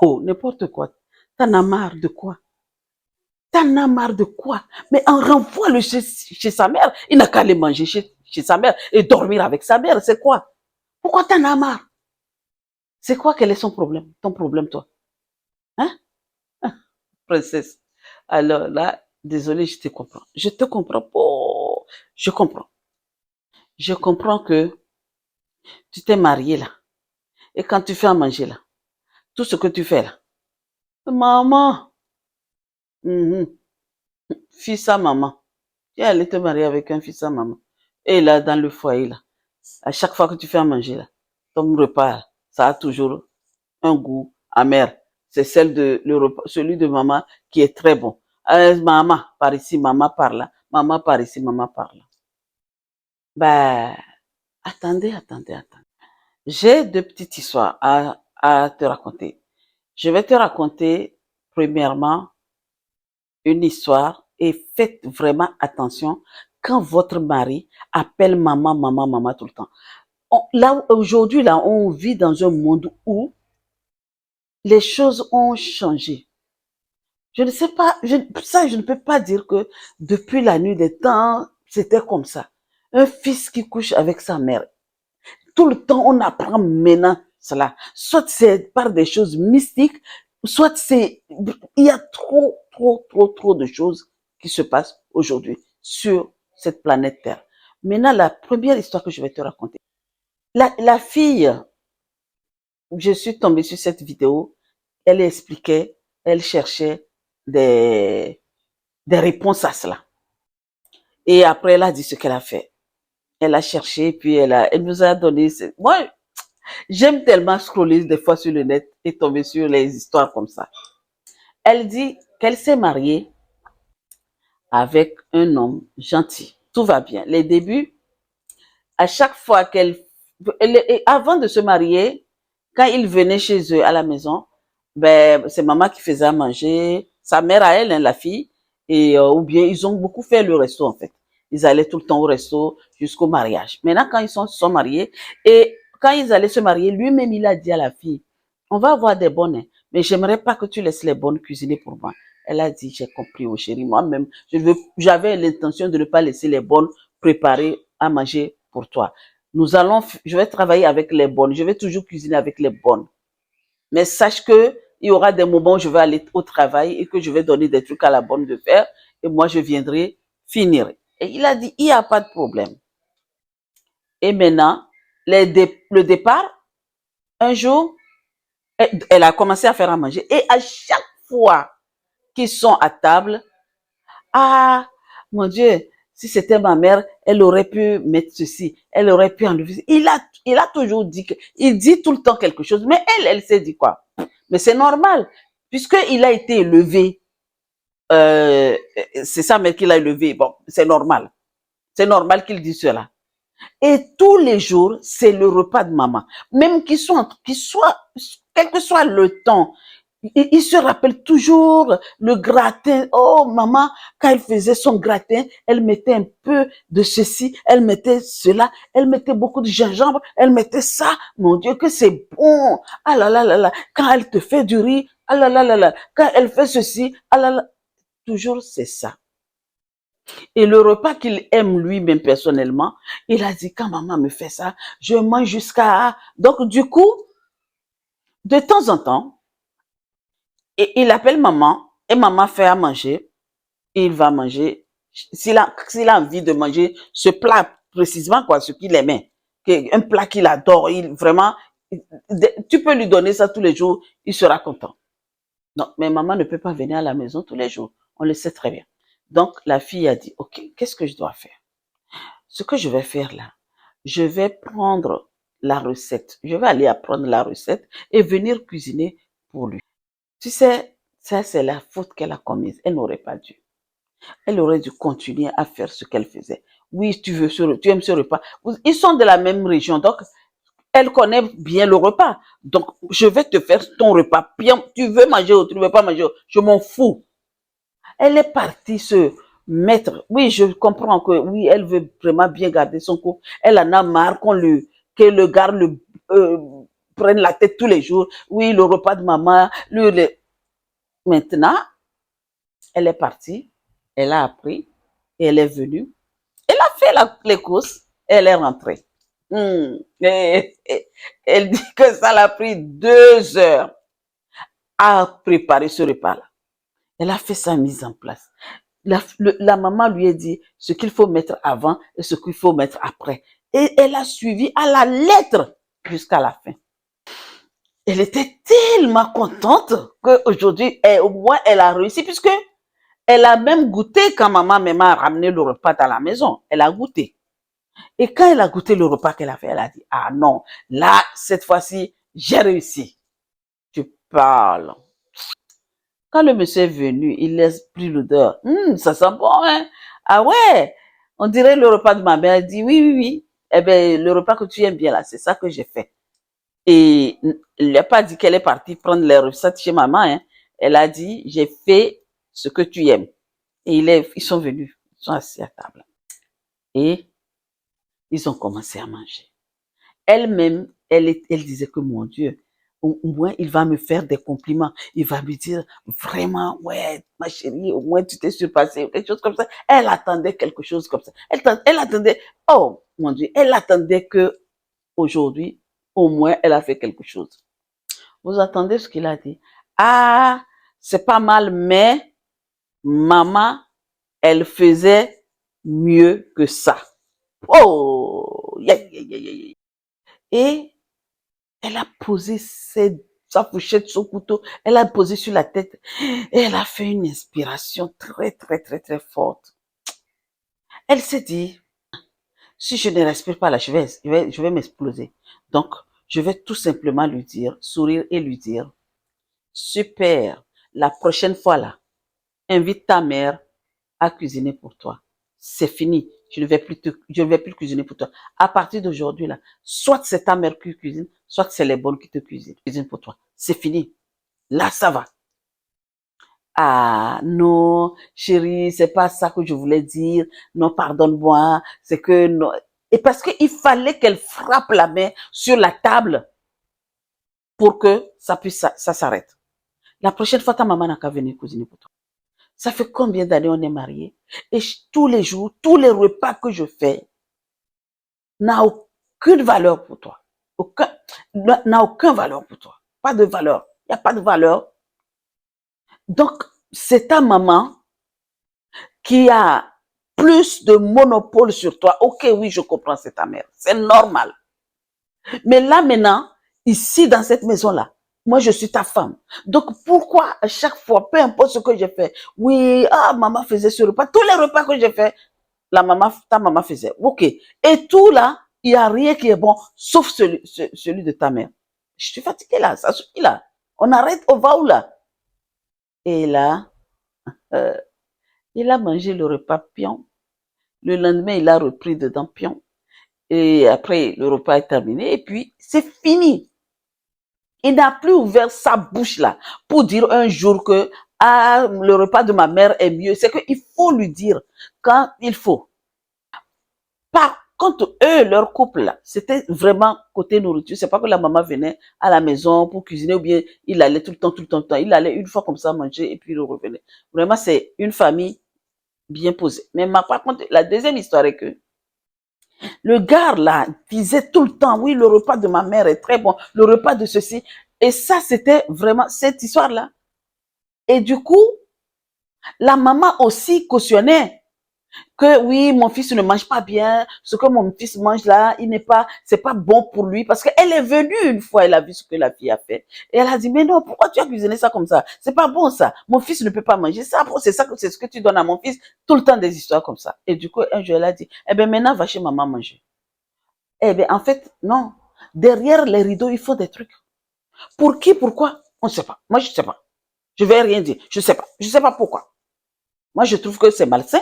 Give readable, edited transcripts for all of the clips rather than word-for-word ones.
Oh, n'importe quoi. T'en as marre de quoi? T'en as marre de quoi? Mais on renvoie-le chez sa mère. Il n'a qu'à aller manger chez sa mère et dormir avec sa mère. C'est quoi? Pourquoi t'en as marre? C'est quoi? Quel est son problème? Ton problème, toi? Hein? Princesse. Alors là, désolé, je te comprends. Je te comprends. Oh, je comprends. Je comprends que tu t'es marié là. Et quand tu fais à manger là, tout ce que tu fais là, maman, mhm, fils à maman, tu es allé te marier avec un fils à maman. Et là, dans le foyer là, à chaque fois que tu fais à manger là, ton repas, ça a toujours un goût amer. C'est celui de maman qui est très bon. Maman par ici, maman par là, maman par ici, maman par là. Ben, attendez. J'ai deux petites histoires à te raconter. Je vais te raconter, premièrement, une histoire et faites vraiment attention quand votre mari appelle maman, maman, maman tout le temps. Là, aujourd'hui, là, on vit dans un monde où les choses ont changé. Je ne sais pas, je ne peux pas dire que depuis la nuit des temps, c'était comme ça. Un fils qui couche avec sa mère. Tout le temps, on apprend maintenant cela. Soit c'est par des choses mystiques, soit il y a trop de choses qui se passent aujourd'hui sur cette planète Terre. Maintenant, la première histoire que je vais te raconter. La fille, je suis tombée sur cette vidéo, elle expliquait, elle cherchait des, des réponses à cela. Et après, elle a dit ce qu'elle a fait. Elle a cherché, puis elle nous a donné, moi, j'aime tellement scroller des fois sur le net et tomber sur les histoires comme ça. Elle dit qu'elle s'est mariée avec un homme gentil. Tout va bien. Les débuts, à chaque fois avant de se marier, quand il venait chez eux à la maison, ben, c'est maman qui faisait à manger, sa mère à elle, hein, la fille, et ou bien ils ont beaucoup fait le resto en fait. Ils allaient tout le temps au resto jusqu'au mariage. Maintenant, quand ils sont mariés, et quand ils allaient se marier, lui-même il a dit à la fille, on va avoir des bonnes, hein, mais j'aimerais pas que tu laisses les bonnes cuisiner pour moi. Elle a dit, j'ai compris, oh chérie, moi-même, j'avais l'intention de ne pas laisser les bonnes préparer à manger pour toi. Je vais travailler avec les bonnes, je vais toujours cuisiner avec les bonnes. Mais sache que il y aura des moments où je vais aller au travail et que je vais donner des trucs à la bonne de faire et moi je viendrai finir. Et il a dit, il n'y a pas de problème. Et maintenant, le départ, un jour, elle a commencé à faire à manger et à chaque fois qu'ils sont à table, ah, mon Dieu, si c'était ma mère, elle aurait pu mettre ceci, elle aurait pu enlever ceci. Il a toujours dit il dit tout le temps quelque chose, mais elle s'est dit quoi? Mais c'est normal, puisqu'il a été élevé, c'est sa mère qui l'a élevé, bon, c'est normal. C'est normal qu'il dise cela. Et tous les jours, c'est le repas de maman. Même quel que soit le temps, il se rappelle toujours le gratin. Oh, maman, quand elle faisait son gratin, elle mettait un peu de ceci, elle mettait cela, elle mettait beaucoup de gingembre, elle mettait ça. Mon Dieu, que c'est bon. Ah là là là là. Quand elle te fait du riz, ah là là là là. Quand elle fait ceci, ah là là. Toujours c'est ça. Et le repas qu'il aime lui-même personnellement, il a dit, quand maman me fait ça, je mange jusqu'à... Donc, du coup, de temps en temps, il appelle maman et maman fait à manger. Il va manger. S'il a envie de manger ce plat précisément, quoi, ce qu'il aimait, un plat qu'il adore, vraiment, tu peux lui donner ça tous les jours, il sera content. Non, mais maman ne peut pas venir à la maison tous les jours. On le sait très bien. Donc, la fille a dit, OK, qu'est-ce que je dois faire? Ce que je vais faire là, je vais prendre la recette. Je vais aller apprendre la recette et venir cuisiner pour lui. Tu sais, ça c'est la faute qu'elle a commise. Elle n'aurait pas dû. Elle aurait dû continuer à faire ce qu'elle faisait. Oui, tu aimes ce repas. Ils sont de la même région, donc elle connaît bien le repas. Donc, je vais te faire ton repas. Bien, tu veux manger ou tu ne veux pas manger, je m'en fous. Elle est partie se mettre. Oui, je comprends que oui, elle veut vraiment bien garder son couple. Elle en a marre que le gars prennent la tête tous les jours. Oui, le repas de maman. Maintenant, elle est partie, elle a appris, et elle est venue. Elle a fait les courses, et elle est rentrée. Elle dit que ça l'a pris 2 heures à préparer ce repas-là. Elle a fait sa mise en place. La maman lui a dit ce qu'il faut mettre avant et ce qu'il faut mettre après. Et elle a suivi à la lettre jusqu'à la fin. Elle était tellement contente qu'aujourd'hui, au moins, elle a réussi puisque elle a même goûté quand maman a ramené le repas à la maison. Elle a goûté. Et quand elle a goûté le repas qu'elle a fait, elle a dit, ah non, là, cette fois-ci, j'ai réussi. Tu parles. Quand le monsieur est venu, il laisse pris l'odeur. Ça sent bon, hein? Ah ouais, on dirait le repas de ma mère. Elle dit, oui, oui, oui. Eh bien, le repas que tu aimes bien là, c'est ça que j'ai fait. Et elle n'a pas dit qu'elle est partie prendre les recettes chez maman, hein. Elle a dit, j'ai fait ce que tu aimes. Et ils sont venus, ils sont assis à table. Et ils ont commencé à manger. Elle-même, elle disait que mon Dieu, au moins il va me faire des compliments. Il va me dire vraiment, ouais, ma chérie, au moins tu t'es surpassée, quelque chose comme ça. Elle attendait quelque chose comme ça. Elle attendait, oh mon Dieu, elle attendait que aujourd'hui, au moins, elle a fait quelque chose. Vous attendez ce qu'il a dit? Ah, c'est pas mal, mais maman, elle faisait mieux que ça. Oh, yeah, yeah, yeah, yeah. Et elle a posé sa fourchette, son couteau, elle a posé sur la tête et elle a fait une inspiration très, très, très, très forte. Elle s'est dit, si je ne respire pas là, je vais m'exploser. Donc, je vais tout simplement lui dire, sourire et lui dire, super, la prochaine fois là, invite ta mère à cuisiner pour toi. C'est fini. Je ne vais plus cuisiner pour toi. À partir d'aujourd'hui, là, soit c'est ta mère qui cuisine, soit c'est les bonnes qui te cuisinent pour toi. C'est fini. Là, ça va. Ah, non, chérie, c'est pas ça que je voulais dire. Non, pardonne-moi. C'est que non. Et parce qu'il fallait qu'elle frappe la main sur la table pour que ça s'arrête. La prochaine fois, ta maman n'a qu'à venir cuisiner pour toi. Ça fait combien d'années on est mariés? Et tous les jours, tous les repas que je fais n'a aucune valeur pour toi. N'a aucune valeur pour toi. Pas de valeur. Il n'y a pas de valeur. Donc, c'est ta maman qui a plus de monopole sur toi. Ok, oui, je comprends, c'est ta mère. C'est normal. Mais là, maintenant, ici, dans cette maison-là, moi, je suis ta femme. Donc, pourquoi à chaque fois, peu importe ce que j'ai fait, oui, ah, maman faisait ce repas, tous les repas que j'ai fait, ta maman faisait. Ok. Et tout là, il n'y a rien qui est bon, sauf celui de ta mère. Je suis fatiguée là, ça suffit là. On arrête, on va où là? Et là, euh, il a mangé le repas pion. Le lendemain, il a repris dedans pion. Et après, le repas est terminé. Et puis, c'est fini. Il n'a plus ouvert sa bouche là pour dire un jour que ah, le repas de ma mère est mieux. C'est qu'il faut lui dire quand il faut. Par contre, eux, leur couple là, c'était vraiment côté nourriture. C'est pas que la maman venait à la maison pour cuisiner ou bien il allait tout le temps, tout le temps, tout le temps. Il allait une fois comme ça manger et puis il revenait. Vraiment, c'est une famille bien posée. Mais par contre, la deuxième histoire est que le gars là disait tout le temps, oui, le repas de ma mère est très bon, le repas de ceci. Et ça, c'était vraiment cette histoire-là. Et du coup, la maman aussi cautionnait que oui, mon fils ne mange pas bien, ce que mon fils mange là, c'est pas bon pour lui, parce qu'elle est venue une fois, elle a vu ce que la fille a fait, et elle a dit, mais non, pourquoi tu as cuisiné ça comme ça? C'est pas bon ça, mon fils ne peut pas manger ça, c'est ce que tu donnes à mon fils, tout le temps des histoires comme ça. Et du coup, un jour, elle a dit, eh ben maintenant, va chez maman manger. Eh ben en fait, non, derrière les rideaux, il faut des trucs. Pour qui, pourquoi? On ne sait pas. Moi, je ne sais pas. Je vais rien dire. Je ne sais pas. Je ne sais pas pourquoi. Moi, je trouve que c'est malsain.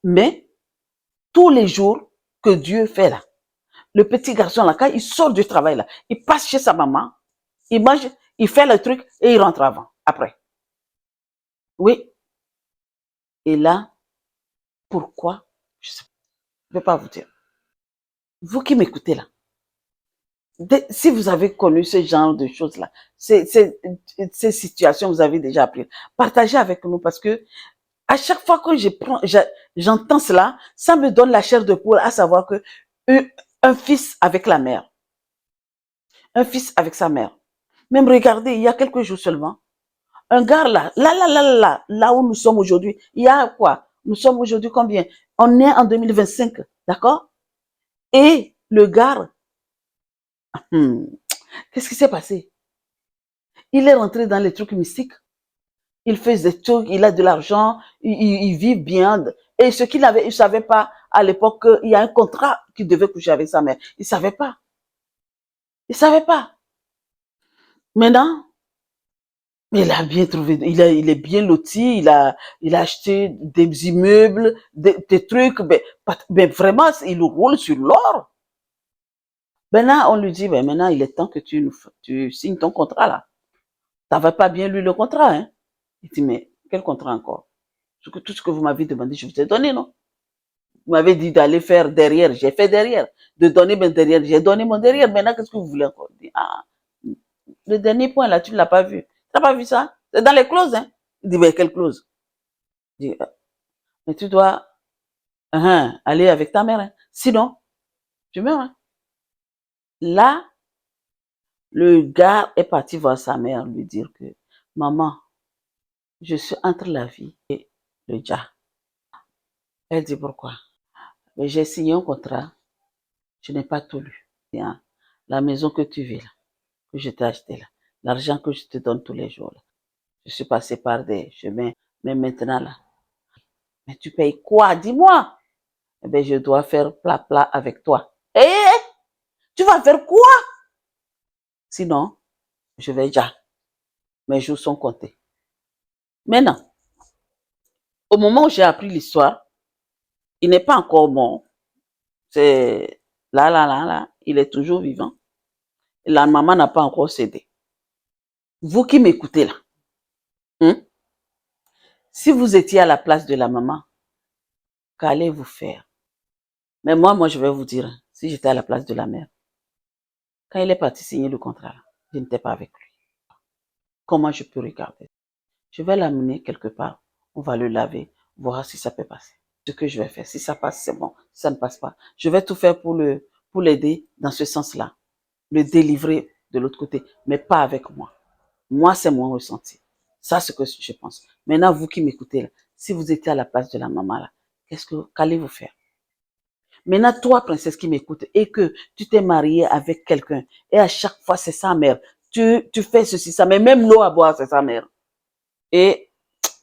Mais tous les jours que Dieu fait là, le petit garçon là, quand il sort du travail là, il passe chez sa maman, il mange, il fait le truc et il rentre avant, après. Oui. Et là, pourquoi? Je ne sais pas. Je ne vais pas vous dire. Vous qui m'écoutez là, Si vous avez connu ce genre de choses-là, ces situations, vous avez déjà appris, partagez avec nous parce que à chaque fois que j'entends cela, ça me donne la chair de poule à savoir que un fils avec la mère, un fils avec sa mère. Même regardez, il y a quelques jours seulement, un gars là où nous sommes aujourd'hui, il y a quoi? Nous sommes aujourd'hui combien? On est en 2025, d'accord? Et le gars, qu'est-ce qui s'est passé? Il est rentré dans les trucs mystiques. Il fait des trucs, il a de l'argent, il vit bien. Et ce qu'il avait, il savait pas à l'époque qu'il y a un contrat qu'il devait coucher avec sa mère. Il savait pas. Il savait pas. Maintenant, il a bien trouvé, il est bien loti, il a acheté des immeubles, des trucs, mais vraiment, il roule sur l'or. Maintenant, on lui dit, ben maintenant, il est temps que tu signes ton contrat là. Ça va pas bien lu le contrat, hein. Il dit, mais quel contrat encore? Tout ce que vous m'avez demandé, je vous ai donné, non? Vous m'avez dit d'aller faire derrière, j'ai fait derrière. De donner mon derrière, j'ai donné mon derrière. Maintenant, qu'est-ce que vous voulez encore? Ah, le dernier point là, tu ne l'as pas vu. Tu n'as pas vu ça? C'est dans les clauses, hein? Il dit, mais quelle clause? Je dis, mais tu dois aller avec ta mère, hein. Sinon, tu meurs, hein. Là, le gars est parti voir sa mère, lui dire que, maman, je suis entre la vie et le diable. Elle dit, pourquoi? Mais j'ai signé un contrat, je n'ai pas tout lu. La maison que tu vis là, que je t'ai acheté là, l'argent que je te donne tous les jours là. Je suis passé par des chemins, mais maintenant là, mais tu payes quoi? Dis-moi. Eh bien, je dois faire plat avec toi. Eh, tu vas faire quoi? Sinon, je vais déjà. Mes jours sont comptés. Maintenant, au moment où j'ai appris l'histoire, il n'est pas encore mort. C'est là, il est toujours vivant. La maman n'a pas encore cédé. Vous qui m'écoutez là, hein, si vous étiez à la place de la maman, qu'allez-vous faire? Mais moi, je vais vous dire, si j'étais à la place de la mère, quand il est parti signer le contrat, je n'étais pas avec lui. Comment je peux regarder? Je vais l'amener quelque part, on va le laver, voir si ça peut passer. Ce que je vais faire, si ça passe, c'est bon. Si ça ne passe pas, je vais tout faire pour l'aider dans ce sens-là, le délivrer de l'autre côté, mais pas avec moi. Moi, c'est mon ressenti. Ça, c'est ce que je pense. Maintenant, vous qui m'écoutez là, si vous étiez à la place de la maman là, qu'allez-vous faire? Maintenant, toi, princesse qui m'écoute, et que tu t'es mariée avec quelqu'un, et à chaque fois, c'est sa mère. Tu fais ceci, ça, mais même l'eau à boire, c'est sa mère. Et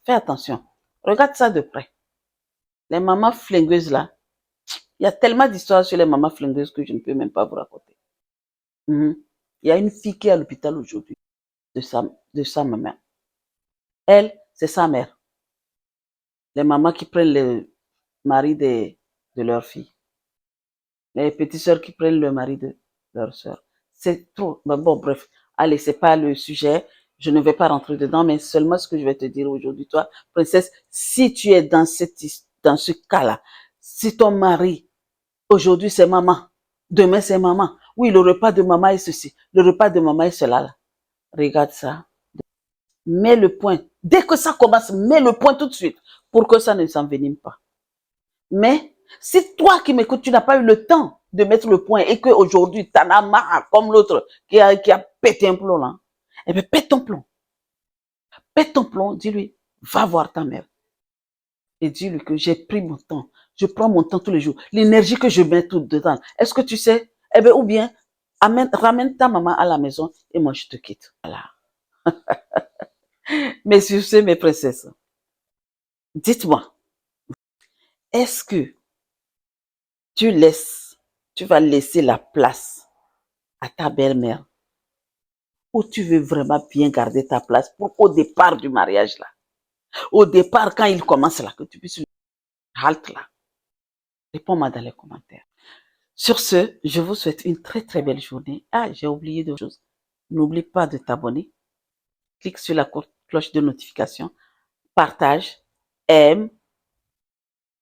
fais attention. Regarde ça de près. Les mamans flingueuses là, il y a tellement d'histoires sur les mamans flingueuses que je ne peux même pas vous raconter. Il y a une fille qui est à l'hôpital aujourd'hui de sa maman. Elle, c'est sa mère. Les mamans qui prennent le mari de leur fille. Les petites sœurs qui prennent le mari de leur sœur. C'est trop. Bon, bref. Allez, c'est pas le sujet. Je ne vais pas rentrer dedans, mais seulement ce que je vais te dire aujourd'hui, toi, princesse, si tu es dans ce cas-là, si ton mari, aujourd'hui c'est maman, demain c'est maman, oui, le repas de maman est ceci, le repas de maman est cela, là. Regarde ça. Mets le point. Dès que ça commence, mets le point tout de suite pour que ça ne s'envenime pas. Mais si toi qui m'écoutes, tu n'as pas eu le temps de mettre le point et qu'aujourd'hui, tu en as marre comme l'autre qui a pété un plomb là, eh bien, pète ton plomb. Pète ton plomb, dis-lui, va voir ta mère. Et dis-lui que j'ai pris mon temps. Je prends mon temps tous les jours. L'énergie que je mets tout dedans. Est-ce que tu sais? Eh bien, ou bien, ramène ta maman à la maison et moi, je te quitte. Voilà. Mais sur ce, mes princesses, dites-moi, est-ce que tu vas laisser la place à ta belle-mère ou tu veux vraiment bien garder ta place pour au départ du mariage là, au départ quand il commence là, que tu puisses halte là. Réponds-moi dans les commentaires. Sur ce, je vous souhaite une très très belle journée. Ah, j'ai oublié de choses. N'oublie pas de t'abonner. Clique sur la cloche de notification, partage, aime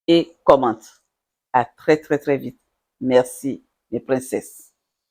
et commente. À très très très vite. Merci mes princesses.